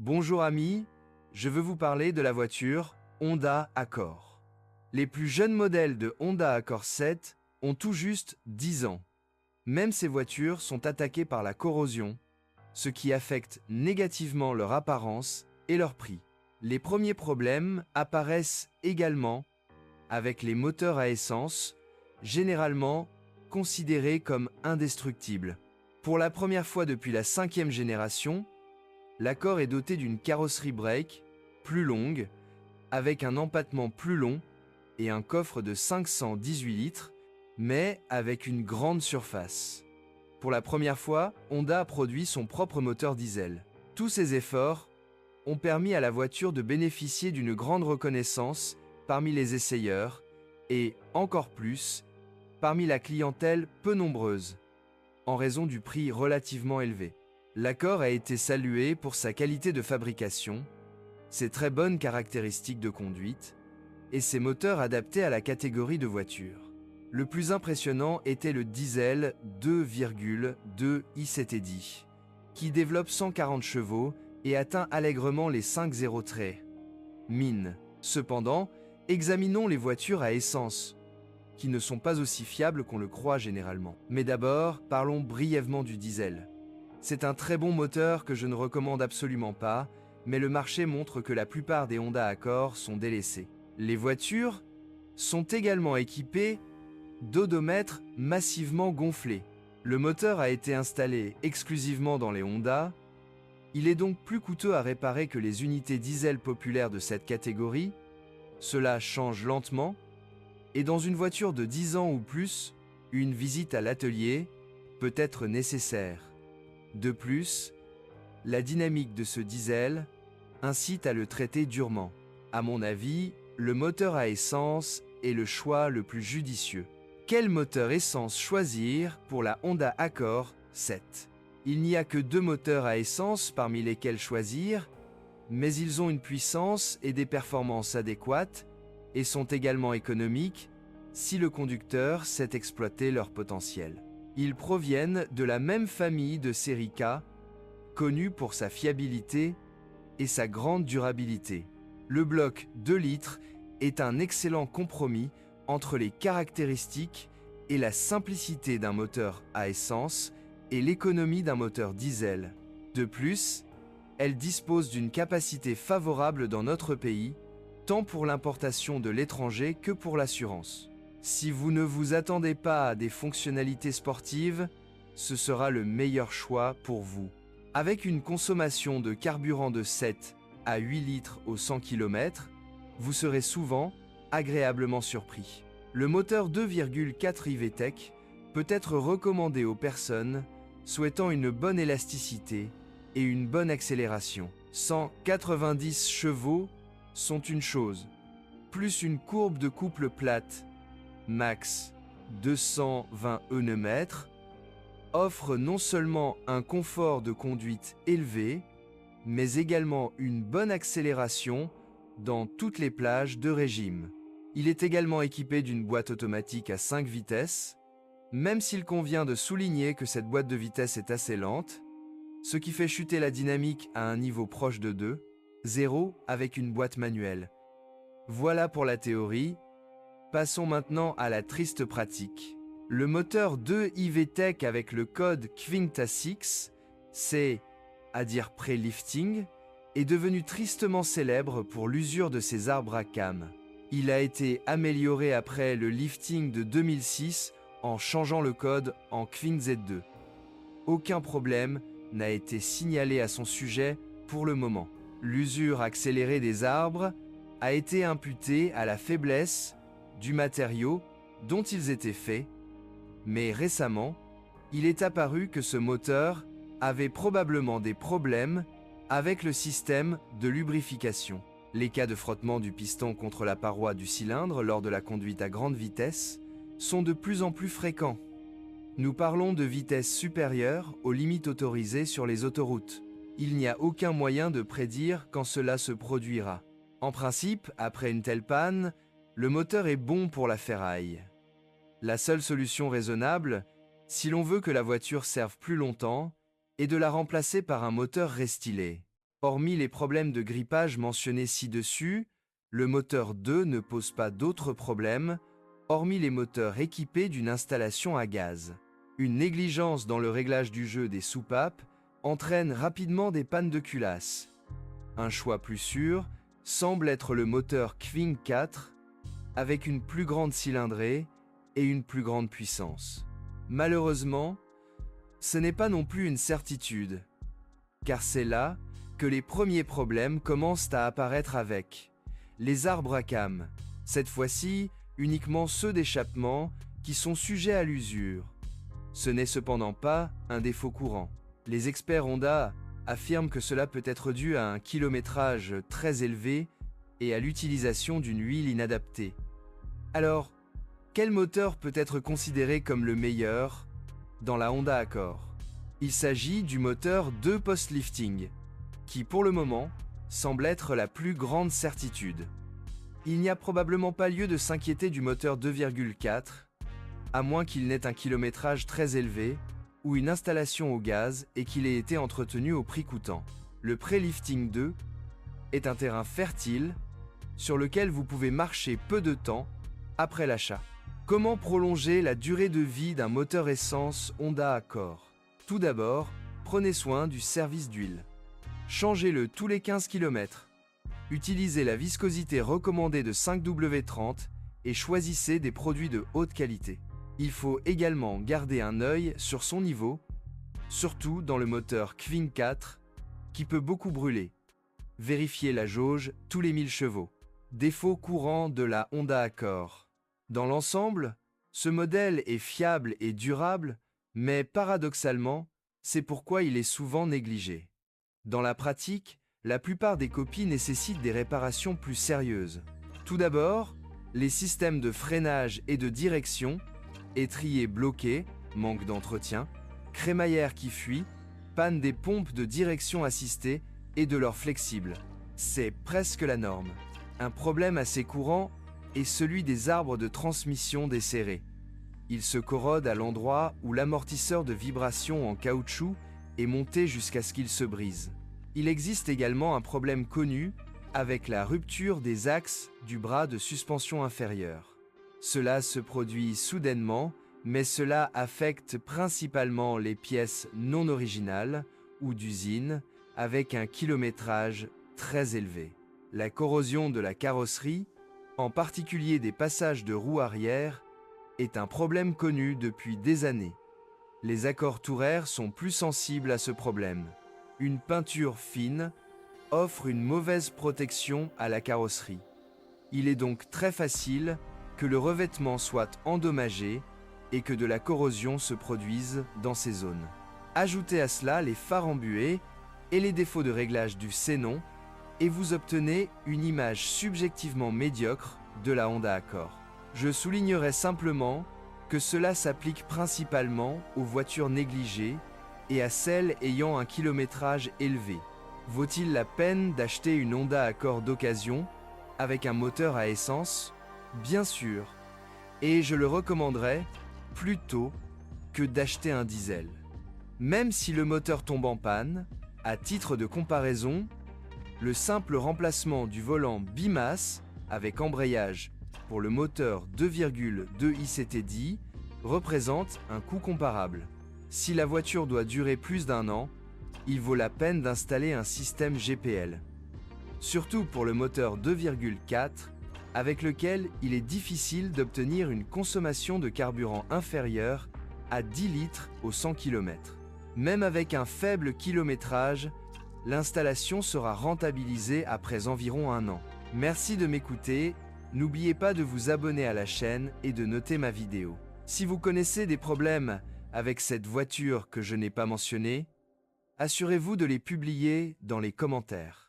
Bonjour amis, je veux vous parler de la voiture Honda Accord. Les plus jeunes modèles de Honda Accord 7 ont tout juste 10 ans. Même ces voitures sont attaquées par la corrosion, ce qui affecte négativement leur apparence et leur prix. Les premiers problèmes apparaissent également avec les moteurs à essence, généralement considérés comme indestructibles. Pour la première fois depuis la 5e génération, l'Accord est doté d'une carrosserie break plus longue, avec un empattement plus long et un coffre de 518 litres, mais avec une grande surface. Pour la première fois, Honda a produit son propre moteur diesel. Tous ces efforts ont permis à la voiture de bénéficier d'une grande reconnaissance parmi les essayeurs et, encore plus, parmi la clientèle peu nombreuse, en raison du prix relativement élevé. L'Accord a été salué pour sa qualité de fabrication, ses très bonnes caractéristiques de conduite et ses moteurs adaptés à la catégorie de voiture. Le plus impressionnant était le diesel 2,2 i7D, qui développe 140 chevaux et atteint allègrement les 5,0 traits. Mine. Cependant, examinons les voitures à essence, qui ne sont pas aussi fiables qu'on le croit généralement. Mais d'abord, parlons brièvement du diesel. C'est un très bon moteur que je ne recommande absolument pas, mais le marché montre que la plupart des Honda Accord sont délaissés. Les voitures sont également équipées d'odomètres massivement gonflés. Le moteur a été installé exclusivement dans les Honda. Il est donc plus coûteux à réparer que les unités diesel populaires de cette catégorie. Cela change lentement, et dans une voiture de 10 ans ou plus, une visite à l'atelier peut être nécessaire. De plus, la dynamique de ce diesel incite à le traiter durement. À mon avis, le moteur à essence est le choix le plus judicieux. Quel moteur essence choisir pour la Honda Accord 7? Il n'y a que 2 moteurs à essence parmi lesquels choisir, mais ils ont une puissance et des performances adéquates et sont également économiques si le conducteur sait exploiter leur potentiel. Ils proviennent de la même famille de série K, connue pour sa fiabilité et sa grande durabilité. Le bloc 2 litres est un excellent compromis entre les caractéristiques et la simplicité d'un moteur à essence et l'économie d'un moteur diesel. De plus, elle dispose d'une capacité favorable dans notre pays, tant pour l'importation de l'étranger que pour l'assurance. Si vous ne vous attendez pas à des fonctionnalités sportives, ce sera le meilleur choix pour vous. Avec une consommation de carburant de 7 à 8 litres au 100 km, vous serez souvent agréablement surpris. Le moteur 2,4 i-VTEC peut être recommandé aux personnes souhaitant une bonne élasticité et une bonne accélération. 190 chevaux sont une chose, plus une courbe de couple plate, max 220 Nm, offre non seulement un confort de conduite élevé, mais également une bonne accélération dans toutes les plages de régime. Il est également équipé d'une boîte automatique à 5 vitesses, même s'il convient de souligner que cette boîte de vitesse est assez lente, ce qui fait chuter la dynamique à un niveau proche de 2,0 avec une boîte manuelle. Voilà pour la théorie. Passons maintenant à la triste pratique. Le moteur 2 i-VTEC avec le code QUINTA6, c'est, à dire pré-lifting, est devenu tristement célèbre pour l'usure de ses arbres à cames. Il a été amélioré après le lifting de 2006 en changeant le code en QuinkZ2. Aucun problème n'a été signalé à son sujet pour le moment. L'usure accélérée des arbres a été imputée à la faiblesse du matériau dont ils étaient faits, mais récemment, il est apparu que ce moteur avait probablement des problèmes avec le système de lubrification. Les cas de frottement du piston contre la paroi du cylindre lors de la conduite à grande vitesse sont de plus en plus fréquents. Nous parlons de vitesses supérieures aux limites autorisées sur les autoroutes. Il n'y a aucun moyen de prédire quand cela se produira. En principe, après une telle panne, le moteur est bon pour la ferraille. La seule solution raisonnable, si l'on veut que la voiture serve plus longtemps, est de la remplacer par un moteur restylé. Hormis les problèmes de grippage mentionnés ci-dessus, le moteur 2 ne pose pas d'autres problèmes, hormis les moteurs équipés d'une installation à gaz. Une négligence dans le réglage du jeu des soupapes entraîne rapidement des pannes de culasse. Un choix plus sûr semble être le moteur Kving 4, avec une plus grande cylindrée et une plus grande puissance. Malheureusement, ce n'est pas non plus une certitude, car c'est là que les premiers problèmes commencent à apparaître avec les arbres à cames, cette fois-ci uniquement ceux d'échappement qui sont sujets à l'usure. Ce n'est cependant pas un défaut courant. Les experts Honda affirment que cela peut être dû à un kilométrage très élevé et à l'utilisation d'une huile inadaptée. Alors, quel moteur peut être considéré comme le meilleur dans la Honda Accord? Il s'agit du moteur 2 post-lifting, qui pour le moment semble être la plus grande certitude. Il n'y a probablement pas lieu de s'inquiéter du moteur 2,4, à moins qu'il n'ait un kilométrage très élevé ou une installation au gaz et qu'il ait été entretenu au prix coûtant. Le Pré-Lifting 2 est un terrain fertile sur lequel vous pouvez marcher peu de temps après l'achat. Comment prolonger la durée de vie d'un moteur essence Honda Accord? Tout d'abord, prenez soin du service d'huile. Changez-le tous les 15 km. Utilisez la viscosité recommandée de 5W30 et choisissez des produits de haute qualité. Il faut également garder un œil sur son niveau, surtout dans le moteur Kving 4, qui peut beaucoup brûler. Vérifiez la jauge tous les 1000 chevaux. Défaut courant de la Honda Accord. Dans l'ensemble, ce modèle est fiable et durable, mais paradoxalement, c'est pourquoi il est souvent négligé. Dans la pratique, la plupart des copies nécessitent des réparations plus sérieuses. Tout d'abord, les systèmes de freinage et de direction, étriers bloqués, manque d'entretien, crémaillère qui fuit, panne des pompes de direction assistée et de leurs flexibles. C'est presque la norme. Un problème assez courant est celui des arbres de transmission desserrés. Ils se corrodent à l'endroit où l'amortisseur de vibration en caoutchouc est monté jusqu'à ce qu'il se brise. Il existe également un problème connu avec la rupture des axes du bras de suspension inférieur. Cela se produit soudainement, mais cela affecte principalement les pièces non originales ou d'usine avec un kilométrage très élevé. La corrosion de la carrosserie, en particulier des passages de roues arrière, est un problème connu depuis des années. Les accords touraires sont plus sensibles à ce problème. Une peinture fine offre une mauvaise protection à la carrosserie. Il est donc très facile que le revêtement soit endommagé et que de la corrosion se produise dans ces zones. Ajoutez à cela les phares embués et les défauts de réglage du xénon et vous obtenez une image subjectivement médiocre de la Honda Accord. Je soulignerai simplement que cela s'applique principalement aux voitures négligées et à celles ayant un kilométrage élevé. Vaut-il la peine d'acheter une Honda Accord d'occasion avec un moteur à essence? Bien sûr, et je le recommanderais plutôt que d'acheter un diesel. Même si le moteur tombe en panne, à titre de comparaison, le simple remplacement du volant bimasse avec embrayage pour le moteur 2,2 ICTDI représente un coût comparable. Si la voiture doit durer plus d'1 an, il vaut la peine d'installer un système GPL. Surtout pour le moteur 2,4, avec lequel il est difficile d'obtenir une consommation de carburant inférieure à 10 litres au 100 km. Même avec un faible kilométrage, l'installation sera rentabilisée après environ 1 an. Merci de m'écouter, n'oubliez pas de vous abonner à la chaîne et de noter ma vidéo. Si vous connaissez des problèmes avec cette voiture que je n'ai pas mentionnée, assurez-vous de les publier dans les commentaires.